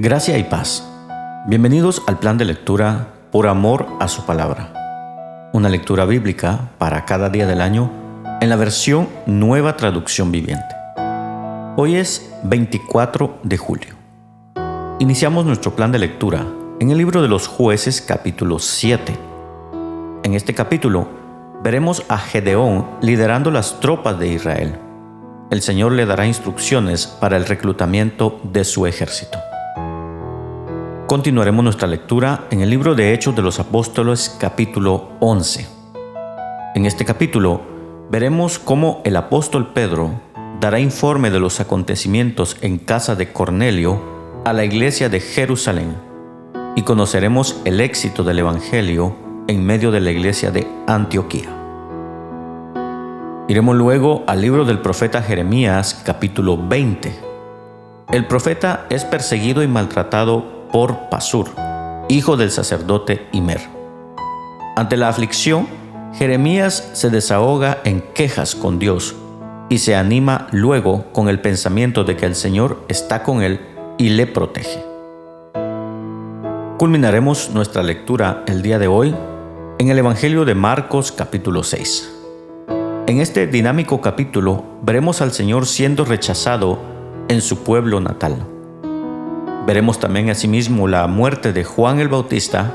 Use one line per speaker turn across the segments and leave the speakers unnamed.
Gracia y paz. Bienvenidos al plan de lectura Por amor a su palabra. Una lectura bíblica para cada día del año en la versión Nueva Traducción Viviente. Hoy es 24 de julio. Iniciamos nuestro plan de lectura en el libro de los Jueces, capítulo 7. En este capítulo veremos a Gedeón liderando las tropas de Israel. El Señor le dará instrucciones para el reclutamiento de su ejército. Continuaremos nuestra lectura en el libro de Hechos de los Apóstoles, capítulo 11. En este capítulo veremos cómo el apóstol Pedro dará informe de los acontecimientos en casa de Cornelio a la iglesia de Jerusalén y conoceremos el éxito del evangelio en medio de la iglesia de Antioquía. Iremos luego al libro del profeta Jeremías, capítulo 20. El profeta es perseguido y maltratado por Pasur, hijo del sacerdote Imer. Ante la aflicción, Jeremías se desahoga en quejas con Dios y se anima luego con el pensamiento de que el Señor está con él y le protege. Culminaremos nuestra lectura el día de hoy en el Evangelio de Marcos, capítulo 6. En este dinámico capítulo veremos al Señor siendo rechazado en su pueblo natal. Veremos también asimismo la muerte de Juan el Bautista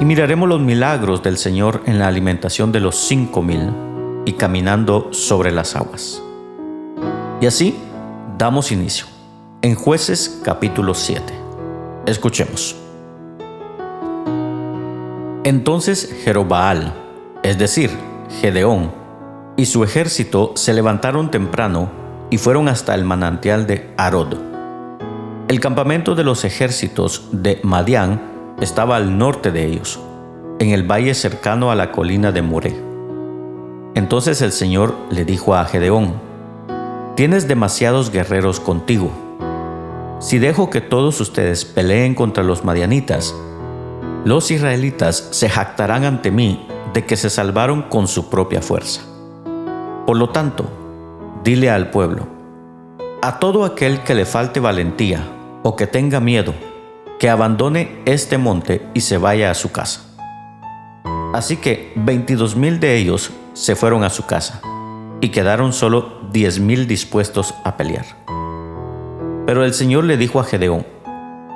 y miraremos los milagros del Señor en la alimentación de los 5,000 y caminando sobre las aguas. Y así damos inicio en Jueces capítulo 7. Escuchemos. Entonces Jerobbaal, es decir, Gedeón, y su ejército se levantaron temprano y fueron hasta el manantial de Harod. El campamento de los ejércitos de Madián estaba al norte de ellos, en el valle cercano a la colina de Moré. Entonces el Señor le dijo a Gedeón: «Tienes demasiados guerreros contigo. Si dejo que todos ustedes peleen contra los madianitas, los israelitas se jactarán ante mí de que se salvaron con su propia fuerza. Por lo tanto, dile al pueblo: a todo aquel que le falte valentía o que tenga miedo, que abandone este monte y se vaya a su casa». Así que 22,000 de ellos se fueron a su casa y quedaron solo 10,000 dispuestos a pelear. Pero el Señor le dijo a Gedeón: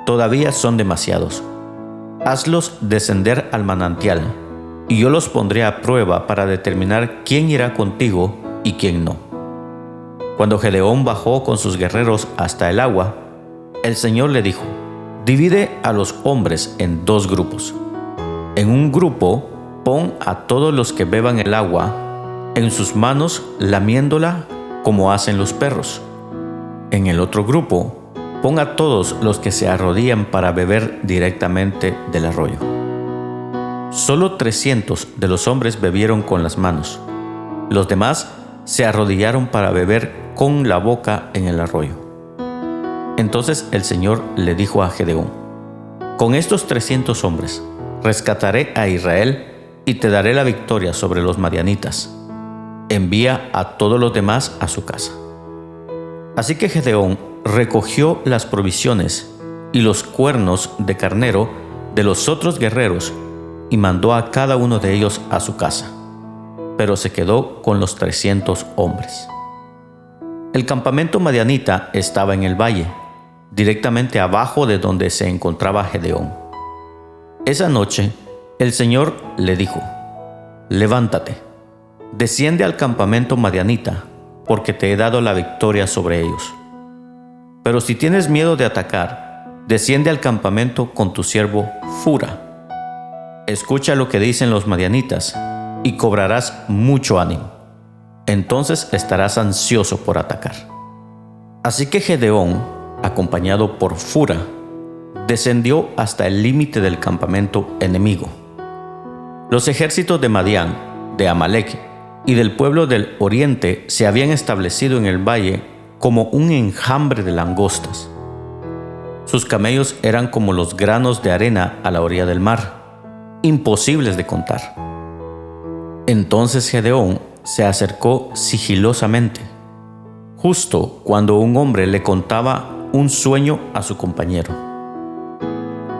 «Todavía son demasiados. Hazlos descender al manantial, y yo los pondré a prueba para determinar quién irá contigo y quién no». Cuando Gedeón bajó con sus guerreros hasta el agua, el Señor le dijo: «Divide a los hombres en 2 grupos. En un grupo pon a todos los que beban el agua en sus manos lamiéndola como hacen los perros. En el otro grupo pon a todos los que se arrodillan para beber directamente del arroyo». Solo 300 de los hombres bebieron con las manos. Los demás se arrodillaron para beber con la boca en el arroyo. Entonces el Señor le dijo a Gedeón: «Con estos 300 hombres rescataré a Israel y te daré la victoria sobre los madianitas. Envía a todos los demás a su casa». Así que Gedeón recogió las provisiones y los cuernos de carnero de los otros guerreros y mandó a cada uno de ellos a su casa, pero se quedó con los 300 hombres. El campamento madianita estaba en el valle, directamente abajo de donde se encontraba Gedeón. Esa noche el Señor le dijo: «Levántate, desciende al campamento madianita, porque te he dado la victoria sobre ellos. Pero si tienes miedo de atacar, desciende al campamento con tu siervo Fura. Escucha lo que dicen los madianitas y cobrarás mucho ánimo. Entonces estarás ansioso por atacar». Así que Gedeón, acompañado por Fura, descendió hasta el límite del campamento enemigo. Los ejércitos de Madián, de Amalek y del pueblo del oriente se habían establecido en el valle como un enjambre de langostas. Sus camellos eran como los granos de arena a la orilla del mar, imposibles de contar. Entonces Gedeón se acercó sigilosamente, justo cuando un hombre le contaba un sueño a su compañero.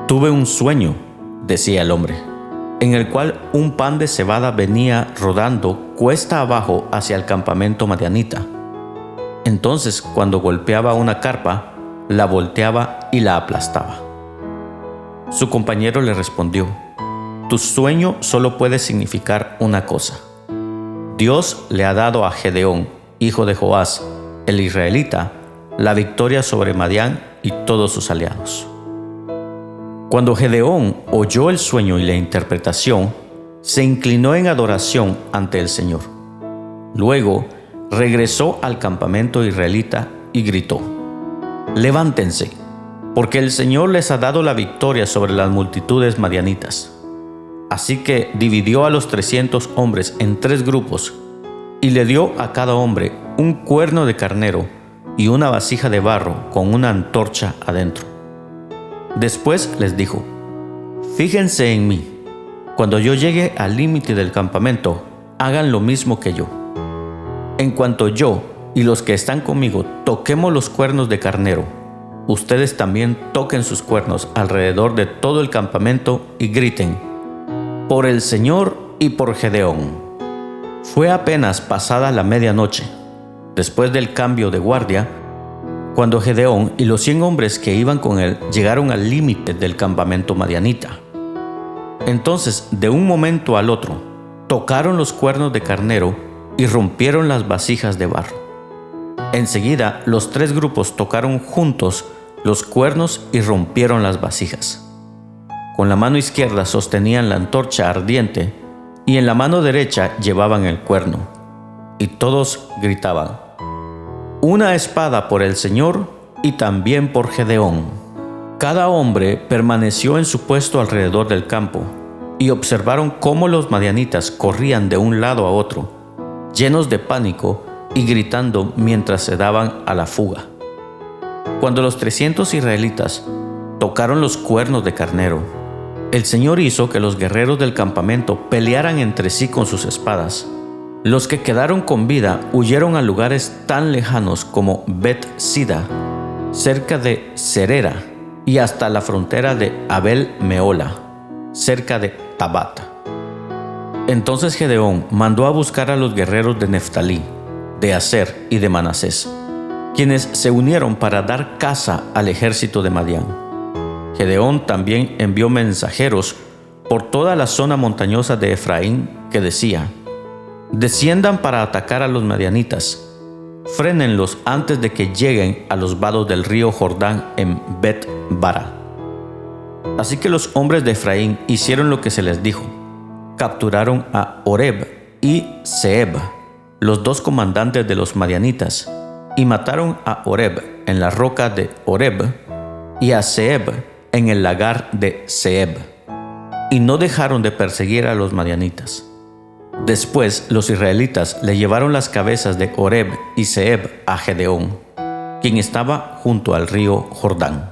Tuve un sueño, decía el hombre, en el cual un pan de cebada venía rodando cuesta abajo hacia el campamento madianita. Entonces, cuando golpeaba una carpa, la volteaba y la aplastaba. Su compañero le respondió: tu sueño solo puede significar una cosa. Dios le ha dado a Gedeón, hijo de Joás, el israelita, la victoria sobre Madián y todos sus aliados. Cuando Gedeón oyó el sueño y la interpretación, se inclinó en adoración ante el Señor. Luego regresó al campamento israelita y gritó: levántense, porque el Señor les ha dado la victoria sobre las multitudes madianitas. Así que dividió a los 300 hombres en 3 grupos y le dio a cada hombre un cuerno de carnero y una vasija de barro con una antorcha adentro. Después les dijo: fíjense en mí. Cuando yo llegue al límite del campamento, hagan lo mismo que yo. En cuanto yo y los que están conmigo toquemos los cuernos de carnero, ustedes también toquen sus cuernos alrededor de todo el campamento y griten: por el Señor y por Gedeón. Fue apenas pasada la medianoche, después del cambio de guardia, cuando Gedeón y los 100 hombres que iban con él llegaron al límite del campamento madianita. Entonces, de un momento al otro, tocaron los cuernos de carnero y rompieron las vasijas de barro. Enseguida, los 3 grupos tocaron juntos los cuernos y rompieron las vasijas. Con la mano izquierda sostenían la antorcha ardiente y en la mano derecha llevaban el cuerno. Y todos gritaban: una espada por el Señor y también por Gedeón. Cada hombre permaneció en su puesto alrededor del campo y observaron cómo los madianitas corrían de un lado a otro, llenos de pánico y gritando mientras se daban a la fuga. Cuando los 300 israelitas tocaron los cuernos de carnero, el Señor hizo que los guerreros del campamento pelearan entre sí con sus espadas. Los que quedaron con vida huyeron a lugares tan lejanos como Bet-Sida, cerca de Serera, y hasta la frontera de Abel-Meola, cerca de Tabat. Entonces Gedeón mandó a buscar a los guerreros de Neftalí, de Aser y de Manasés, quienes se unieron para dar caza al ejército de Madián. Gedeón también envió mensajeros por toda la zona montañosa de Efraín que decía: desciendan para atacar a los madianitas, frénenlos antes de que lleguen a los vados del río Jordán en Bet-Bara. Así que los hombres de Efraín hicieron lo que se les dijo. Capturaron a Oreb y Zeeb, los 2 comandantes de los madianitas, y mataron a Oreb en la roca de Oreb y a Zeeb en el lagar de Zeeb, y no dejaron de perseguir a los madianitas. Después los israelitas le llevaron las cabezas de Oreb y Zeeb a Gedeón, quien estaba junto al río Jordán.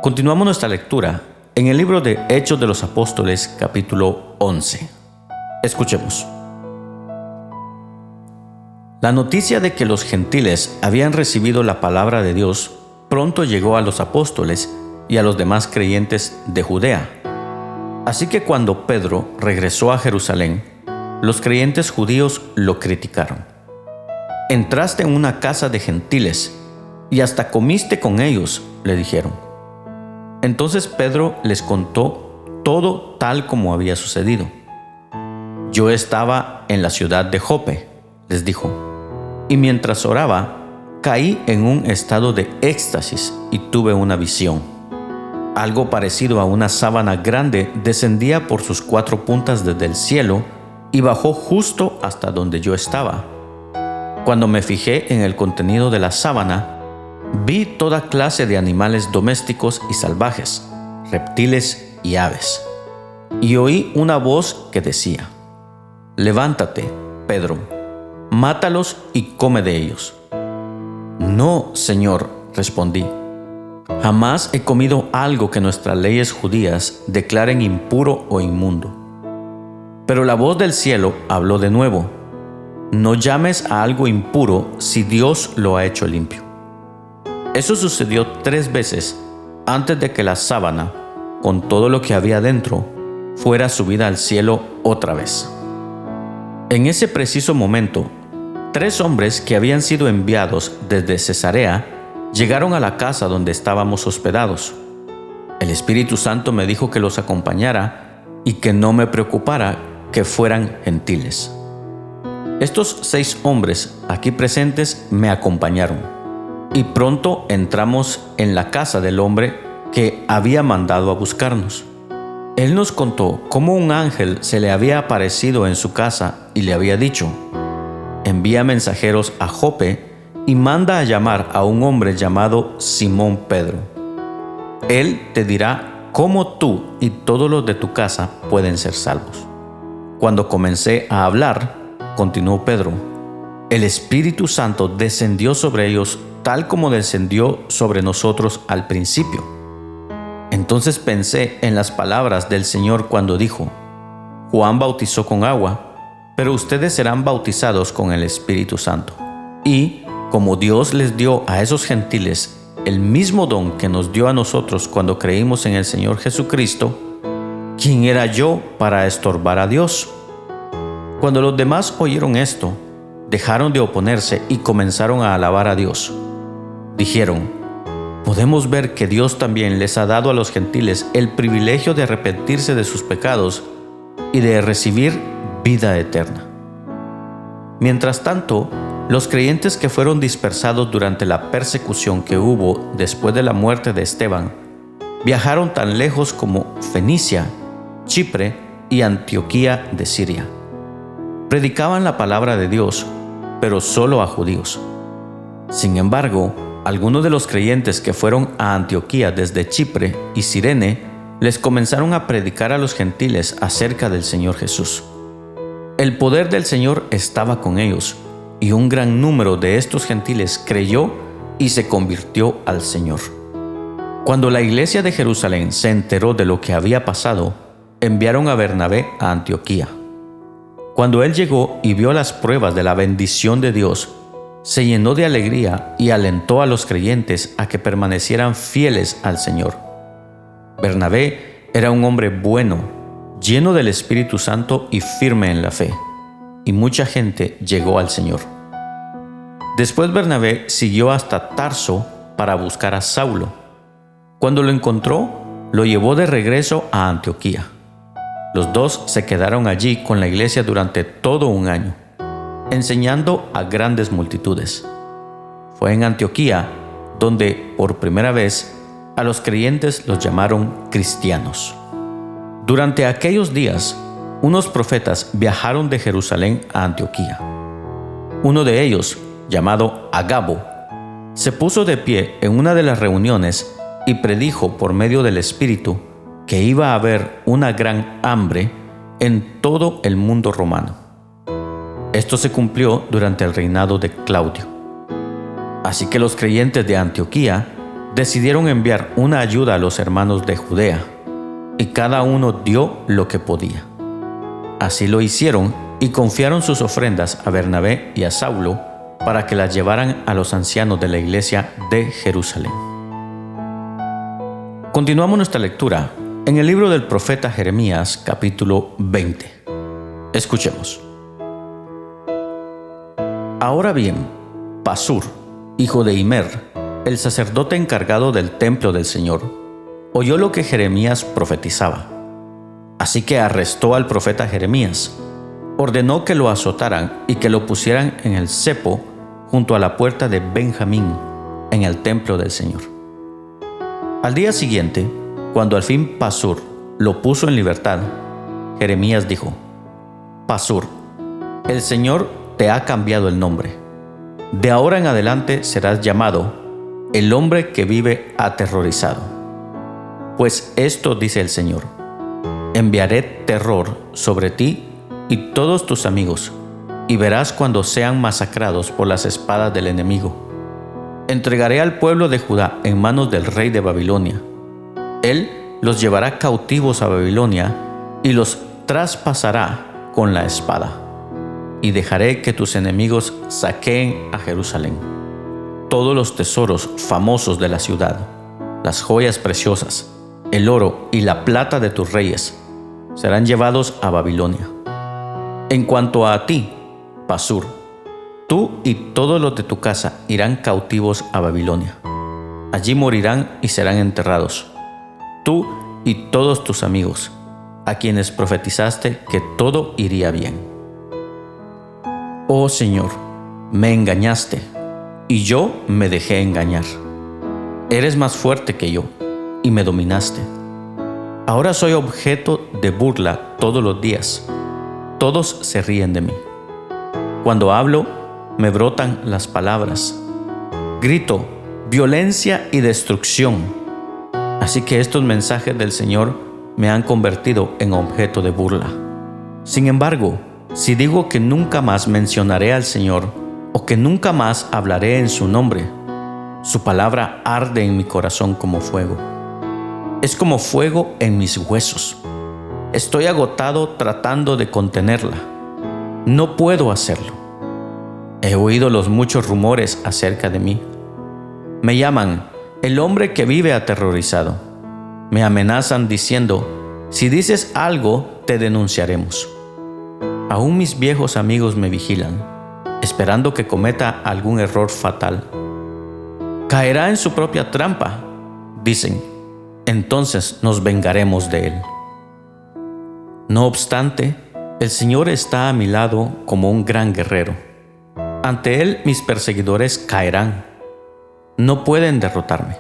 Continuamos nuestra lectura en el libro de Hechos de los Apóstoles, capítulo 11. Escuchemos. La noticia de que los gentiles habían recibido la palabra de Dios pronto llegó a los apóstoles y a los demás creyentes de Judea. Así que cuando Pedro regresó a Jerusalén, los creyentes judíos lo criticaron. Entraste en una casa de gentiles y hasta comiste con ellos, le dijeron. Entonces Pedro les contó todo tal como había sucedido. Yo estaba en la ciudad de Jope, les dijo, y mientras oraba, caí en un estado de éxtasis y tuve una visión. Algo parecido a una sábana grande descendía por sus 4 puntas desde el cielo y bajó justo hasta donde yo estaba. Cuando me fijé en el contenido de la sábana, vi toda clase de animales domésticos y salvajes, reptiles y aves. Y oí una voz que decía: levántate, Pedro, mátalos y come de ellos. No, Señor, respondí. Jamás he comido algo que nuestras leyes judías declaren impuro o inmundo. Pero la voz del cielo habló de nuevo: no llames a algo impuro si Dios lo ha hecho limpio. Eso sucedió 3 veces antes de que la sábana, con todo lo que había dentro, fuera subida al cielo otra vez. En ese preciso momento, 3 hombres que habían sido enviados desde Cesarea llegaron a la casa donde estábamos hospedados. El Espíritu Santo me dijo que los acompañara y que no me preocupara que fueran gentiles. Estos 6 hombres aquí presentes me acompañaron, y pronto entramos en la casa del hombre que había mandado a buscarnos. Él nos contó cómo un ángel se le había aparecido en su casa y le había dicho: envía mensajeros a Jope y manda a llamar a un hombre llamado Simón Pedro. Él te dirá cómo tú y todos los de tu casa pueden ser salvos. Cuando comencé a hablar, continuó Pedro, el Espíritu Santo descendió sobre ellos tal como descendió sobre nosotros al principio. Entonces pensé en las palabras del Señor cuando dijo: Juan bautizó con agua, pero ustedes serán bautizados con el Espíritu Santo. Y como Dios les dio a esos gentiles el mismo don que nos dio a nosotros cuando creímos en el Señor Jesucristo, ¿quién era yo para estorbar a Dios? Cuando los demás oyeron esto, dejaron de oponerse y comenzaron a alabar a Dios. Dijeron: podemos ver que Dios también les ha dado a los gentiles el privilegio de arrepentirse de sus pecados y de recibir vida eterna. Mientras tanto, los creyentes que fueron dispersados durante la persecución que hubo después de la muerte de Esteban, viajaron tan lejos como Fenicia, Chipre y Antioquía de Siria. Predicaban la palabra de Dios, pero solo a judíos. Sin embargo, algunos de los creyentes que fueron a Antioquía desde Chipre y Cirene les comenzaron a predicar a los gentiles acerca del Señor Jesús. El poder del Señor estaba con ellos, y un gran número de estos gentiles creyó y se convirtió al Señor. Cuando la iglesia de Jerusalén se enteró de lo que había pasado, enviaron a Bernabé a Antioquía. Cuando él llegó y vio las pruebas de la bendición de Dios, se llenó de alegría y alentó a los creyentes a que permanecieran fieles al Señor. Bernabé era un hombre bueno, lleno del Espíritu Santo y firme en la fe, y mucha gente llegó al Señor. Después Bernabé siguió hasta Tarso para buscar a Saulo. Cuando lo encontró, lo llevó de regreso a Antioquía. Los dos se quedaron allí con la iglesia durante todo un año, enseñando a grandes multitudes. Fue en Antioquía donde, por primera vez, a los creyentes los llamaron cristianos. Durante aquellos días, unos profetas viajaron de Jerusalén a Antioquía. Uno de ellos, llamado Agabo, se puso de pie en una de las reuniones y predijo por medio del Espíritu que iba a haber una gran hambre en todo el mundo romano. Esto se cumplió durante el reinado de Claudio. Así que los creyentes de Antioquía decidieron enviar una ayuda a los hermanos de Judea, y cada uno dio lo que podía. Así lo hicieron y confiaron sus ofrendas a Bernabé y a Saulo para que las llevaran a los ancianos de la iglesia de Jerusalén. Continuamos nuestra lectura en el libro del profeta Jeremías, capítulo 20. Escuchemos. Ahora bien, Pasur, hijo de Immer, el sacerdote encargado del templo del Señor, oyó lo que Jeremías profetizaba. Así que arrestó al profeta Jeremías, ordenó que lo azotaran y que lo pusieran en el cepo junto a la puerta de Benjamín, en el templo del Señor. Al día siguiente, cuando al fin Pasur lo puso en libertad, Jeremías dijo: Pasur, el Señor te ha cambiado el nombre. De ahora en adelante serás llamado el hombre que vive aterrorizado. Pues esto dice el Señor: enviaré terror sobre ti y todos tus amigos, y verás cuando sean masacrados por las espadas del enemigo. Entregaré al pueblo de Judá en manos del rey de Babilonia. Él los llevará cautivos a Babilonia y los traspasará con la espada. Y dejaré que tus enemigos saqueen a Jerusalén todos los tesoros famosos de la ciudad, las joyas preciosas, el oro y la plata de tus reyes serán llevados a Babilonia. En cuanto a ti, Pasur, tú y todos los de tu casa irán cautivos a Babilonia. Allí morirán y serán enterrados, tú y todos tus amigos, a quienes profetizaste que todo iría bien. Oh Señor, me engañaste, y yo me dejé engañar. Eres más fuerte que yo, y me dominaste. Ahora soy objeto de burla todos los días. Todos se ríen de mí. Cuando hablo, me brotan las palabras. Grito, violencia y destrucción. Así que estos mensajes del Señor me han convertido en objeto de burla. Sin embargo, si digo que nunca más mencionaré al Señor o que nunca más hablaré en su nombre, su palabra arde en mi corazón como fuego. Es como fuego en mis huesos. Estoy agotado tratando de contenerla. No puedo hacerlo. He oído los muchos rumores acerca de mí. Me llaman el hombre que vive aterrorizado. Me amenazan diciendo, si dices algo, te denunciaremos. Aún mis viejos amigos me vigilan, esperando que cometa algún error fatal. Caerá en su propia trampa, dicen, entonces nos vengaremos de él. No obstante, el Señor está a mi lado como un gran guerrero. Ante él mis perseguidores caerán. No pueden derrotarme.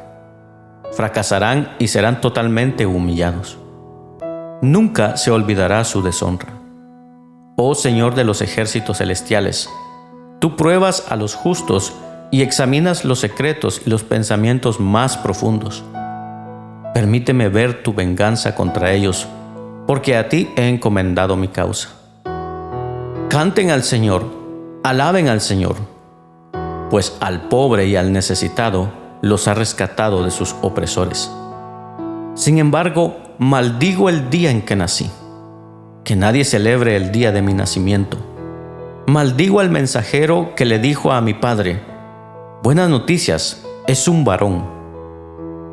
Fracasarán y serán totalmente humillados. Nunca se olvidará su deshonra. Oh Señor de los ejércitos celestiales, tú pruebas a los justos y examinas los secretos y los pensamientos más profundos. Permíteme ver tu venganza contra ellos, porque a ti he encomendado mi causa. Canten al Señor, alaben al Señor, pues al pobre y al necesitado los ha rescatado de sus opresores. Sin embargo, maldigo el día en que nací. Que nadie celebre el día de mi nacimiento. Maldigo al mensajero que le dijo a mi padre, buenas noticias, es un varón.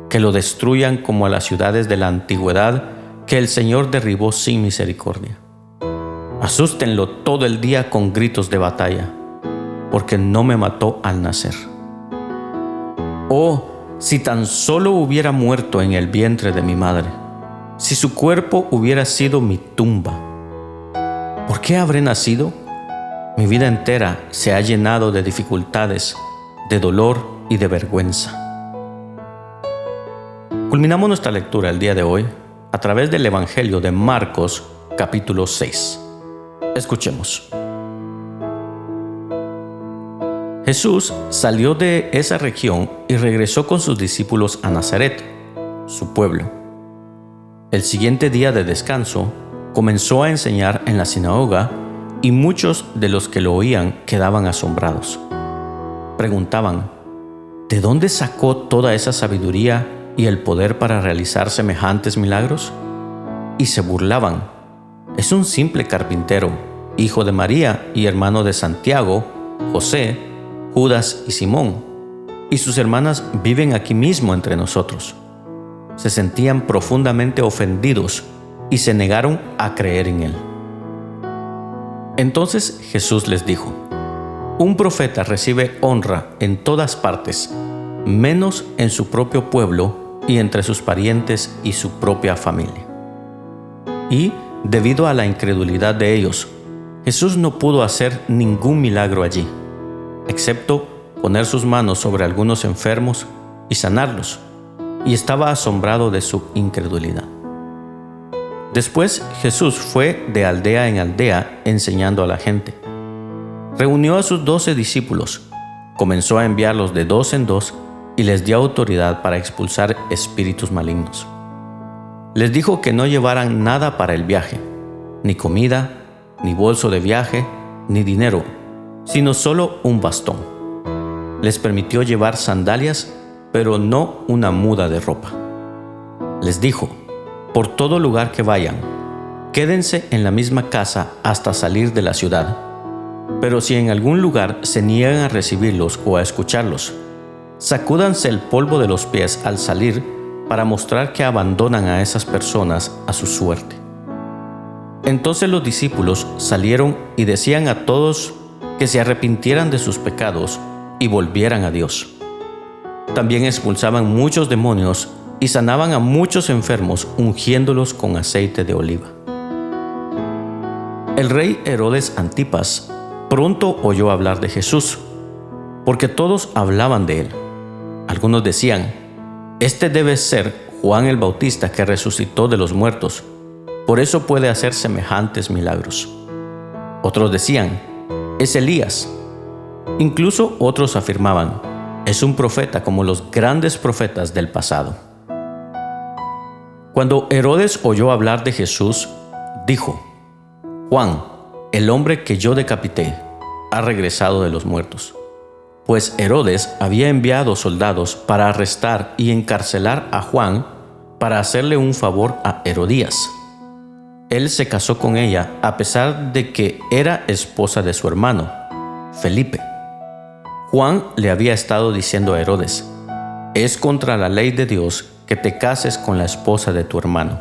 Que lo destruyan como a las ciudades de la antigüedad que el Señor derribó sin misericordia. Asústenlo todo el día con gritos de batalla, porque no me mató al nacer. Oh, si tan solo hubiera muerto en el vientre de mi madre, si su cuerpo hubiera sido mi tumba. ¿Por qué habré nacido? Mi vida entera se ha llenado de dificultades, de dolor y de vergüenza. Culminamos nuestra lectura el día de hoy a través del Evangelio de Marcos, capítulo 6. Escuchemos. Jesús salió de esa región y regresó con sus discípulos a Nazaret, su pueblo. El siguiente día de descanso, comenzó a enseñar en la sinagoga y muchos de los que lo oían quedaban asombrados. Preguntaban, ¿de dónde sacó toda esa sabiduría y el poder para realizar semejantes milagros? Y se burlaban, es un simple carpintero, hijo de María y hermano de Santiago, José, Judas y Simón, y sus hermanas viven aquí mismo entre nosotros. Se sentían profundamente ofendidos y se negaron a creer en él. Entonces Jesús les dijo, un profeta recibe honra en todas partes, menos en su propio pueblo y entre sus parientes y su propia familia. Y, debido a la incredulidad de ellos, Jesús no pudo hacer ningún milagro allí, excepto poner sus manos sobre algunos enfermos y sanarlos, y estaba asombrado de su incredulidad. Después Jesús fue de aldea en aldea enseñando a la gente. Reunió a sus 12 discípulos, comenzó a enviarlos de 2 en 2 y les dio autoridad para expulsar espíritus malignos. Les dijo que no llevaran nada para el viaje, ni comida, ni bolso de viaje, ni dinero, sino solo un bastón. Les permitió llevar sandalias, pero no una muda de ropa. Les dijo, por todo lugar que vayan, quédense en la misma casa hasta salir de la ciudad. Pero si en algún lugar se niegan a recibirlos o a escucharlos, sacúdanse el polvo de los pies al salir para mostrar que abandonan a esas personas a su suerte. Entonces los discípulos salieron y decían a todos que se arrepintieran de sus pecados y volvieran a Dios. También expulsaban muchos demonios y sanaban a muchos enfermos, ungiéndolos con aceite de oliva. El rey Herodes Antipas pronto oyó hablar de Jesús, porque todos hablaban de él. Algunos decían: este debe ser Juan el Bautista que resucitó de los muertos, por eso puede hacer semejantes milagros. Otros decían: es Elías. Incluso otros afirmaban: es un profeta como los grandes profetas del pasado. Cuando Herodes oyó hablar de Jesús, dijo: Juan, el hombre que yo decapité, ha regresado de los muertos. Pues Herodes había enviado soldados para arrestar y encarcelar a Juan para hacerle un favor a Herodías. Él se casó con ella a pesar de que era esposa de su hermano, Felipe. Juan le había estado diciendo a Herodes: es contra la ley de Dios que te cases con la esposa de tu hermano.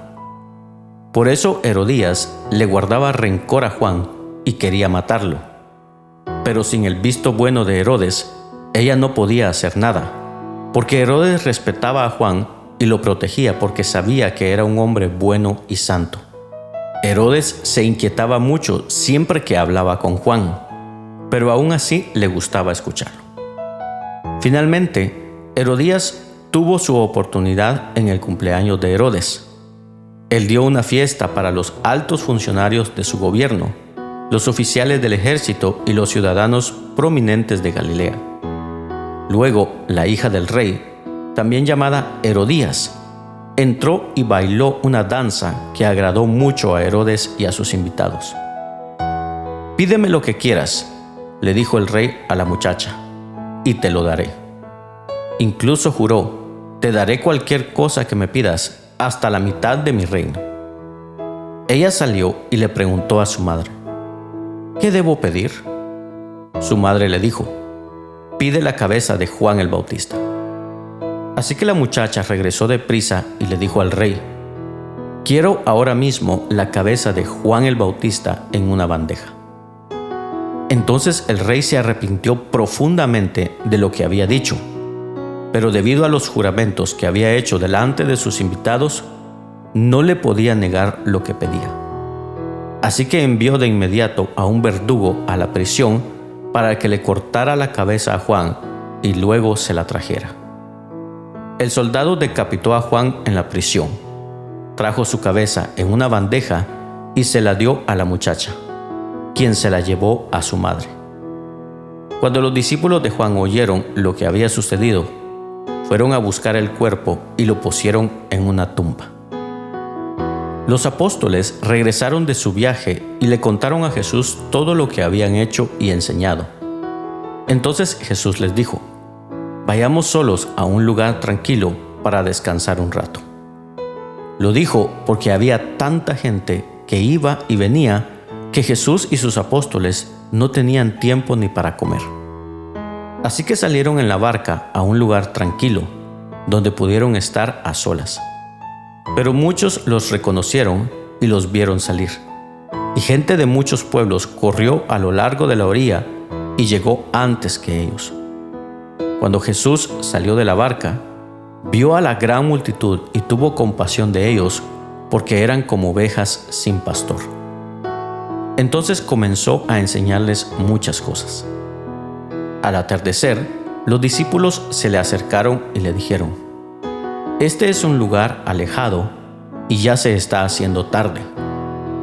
Por eso Herodías le guardaba rencor a Juan y quería matarlo. Pero sin el visto bueno de Herodes, ella no podía hacer nada, porque Herodes respetaba a Juan y lo protegía porque sabía que era un hombre bueno y santo. Herodes se inquietaba mucho siempre que hablaba con Juan, pero aún así le gustaba escucharlo. Finalmente, Herodías tuvo su oportunidad en el cumpleaños de Herodes. Él dio una fiesta para los altos funcionarios de su gobierno, los oficiales del ejército y los ciudadanos prominentes de Galilea. Luego, la hija del rey, también llamada Herodías, entró y bailó una danza que agradó mucho a Herodes y a sus invitados. «Pídeme lo que quieras», le dijo el rey a la muchacha, «y te lo daré». Incluso juró: «Te daré cualquier cosa que me pidas, hasta la mitad de mi reino». Ella salió y le preguntó a su madre: «¿Qué debo pedir?». Su madre le dijo: «Pide la cabeza de Juan el Bautista». Así que la muchacha regresó deprisa y le dijo al rey: «Quiero ahora mismo la cabeza de Juan el Bautista en una bandeja». Entonces el rey se arrepintió profundamente de lo que había dicho, pero debido a los juramentos que había hecho delante de sus invitados, no le podía negar lo que pedía. Así que envió de inmediato a un verdugo a la prisión para que le cortara la cabeza a Juan y luego se la trajera. El soldado decapitó a Juan en la prisión, trajo su cabeza en una bandeja y se la dio a la muchacha, quien se la llevó a su madre. Cuando los discípulos de Juan oyeron lo que había sucedido, fueron a buscar el cuerpo y lo pusieron en una tumba. Los apóstoles regresaron de su viaje y le contaron a Jesús todo lo que habían hecho y enseñado. Entonces Jesús les dijo: «Vayamos solos a un lugar tranquilo para descansar un rato». Lo dijo porque había tanta gente que iba y venía que Jesús y sus apóstoles no tenían tiempo ni para comer. Así que salieron en la barca a un lugar tranquilo, donde pudieron estar a solas. Pero muchos los reconocieron y los vieron salir. Y gente de muchos pueblos corrió a lo largo de la orilla y llegó antes que ellos. Cuando Jesús salió de la barca, vio a la gran multitud y tuvo compasión de ellos, porque eran como ovejas sin pastor. Entonces comenzó a enseñarles muchas cosas. Al atardecer, los discípulos se le acercaron y le dijeron: «Este es un lugar alejado y ya se está haciendo tarde.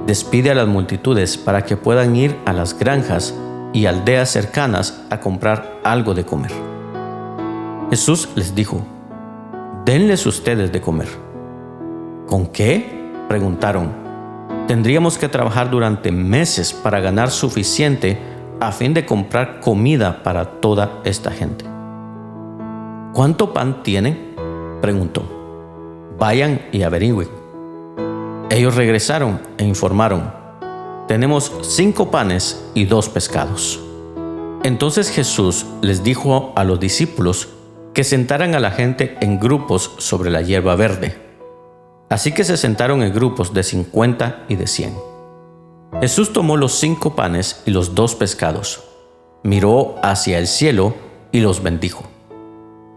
Despide a las multitudes para que puedan ir a las granjas y aldeas cercanas a comprar algo de comer». Jesús les dijo: «Denles ustedes de comer». «¿Con qué?», preguntaron. «Tendríamos que trabajar durante meses para ganar suficiente a fin de comprar comida para toda esta gente». «¿Cuánto pan tienen?», preguntó. «Vayan y averigüen». Ellos regresaron e informaron: «Tenemos 5 panes y 2 pescados». Entonces Jesús les dijo a los discípulos que sentaran a la gente en grupos sobre la hierba verde. Así que se sentaron en grupos de 50 y de 100. Jesús tomó los 5 panes y los 2 pescados, miró hacia el cielo y los bendijo.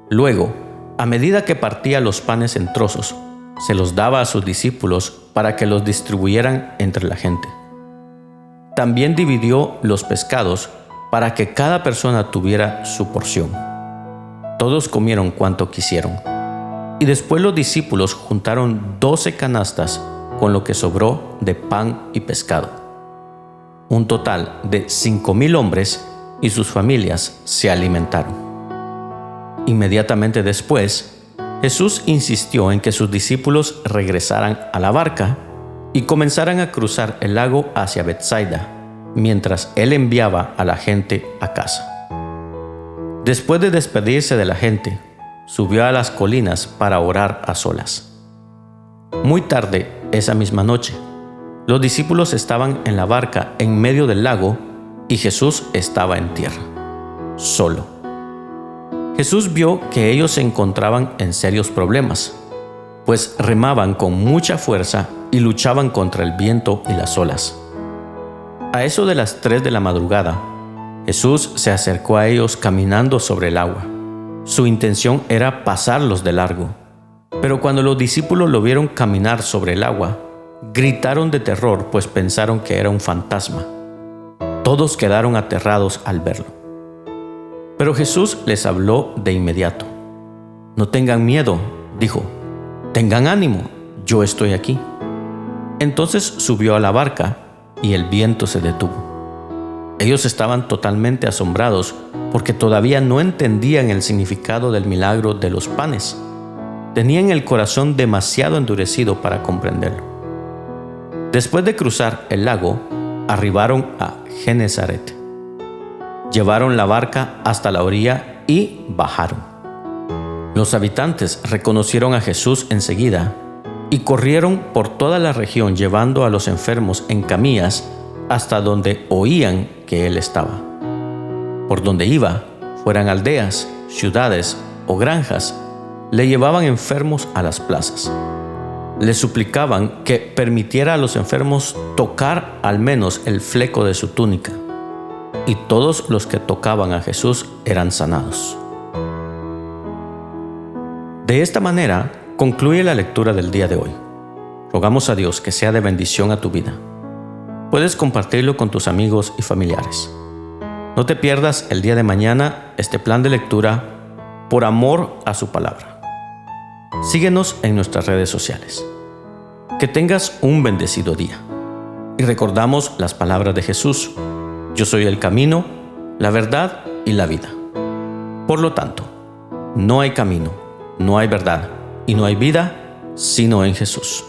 Luego, a medida que partía los panes en trozos, se los daba a sus discípulos para que los distribuyeran entre la gente. También dividió los pescados para que cada persona tuviera su porción. Todos comieron cuanto quisieron. Y después los discípulos juntaron 12 canastas con lo que sobró de pan y pescado. Un total de 5,000 hombres y sus familias se alimentaron. Inmediatamente después, Jesús insistió en que sus discípulos regresaran a la barca y comenzaran a cruzar el lago hacia Betsaida, mientras él enviaba a la gente a casa. Después de despedirse de la gente, subió a las colinas para orar a solas. Muy tarde, esa misma noche, los discípulos estaban en la barca en medio del lago y Jesús estaba en tierra, solo. Jesús vio que ellos se encontraban en serios problemas, pues remaban con mucha fuerza y luchaban contra el viento y las olas. A eso de las 3 de la madrugada, Jesús se acercó a ellos caminando sobre el agua. Su intención era pasarlos de largo, pero cuando los discípulos lo vieron caminar sobre el agua, gritaron de terror, pues pensaron que era un fantasma. Todos quedaron aterrados al verlo. Pero Jesús les habló de inmediato. «No tengan miedo», dijo. «Tengan ánimo, yo estoy aquí». Entonces subió a la barca y el viento se detuvo. Ellos estaban totalmente asombrados porque todavía no entendían el significado del milagro de los panes. Tenían el corazón demasiado endurecido para comprenderlo. Después de cruzar el lago, arribaron a Genesaret. Llevaron la barca hasta la orilla y bajaron. Los habitantes reconocieron a Jesús enseguida y corrieron por toda la región llevando a los enfermos en camillas hasta donde oían que Él estaba. Por donde iba, fueran aldeas, ciudades o granjas, le llevaban enfermos a las plazas. Le suplicaban que permitiera a los enfermos tocar al menos el fleco de su túnica, y todos los que tocaban a Jesús eran sanados. De esta manera concluye la lectura del día de hoy. Rogamos a Dios que sea de bendición a tu vida. Puedes compartirlo con tus amigos y familiares. No te pierdas el día de mañana este plan de lectura por amor a su palabra. Síguenos en nuestras redes sociales. Que tengas un bendecido día. Y recordamos las palabras de Jesús: yo soy el camino, la verdad y la vida. Por lo tanto, no hay camino, no hay verdad y no hay vida sino en Jesús.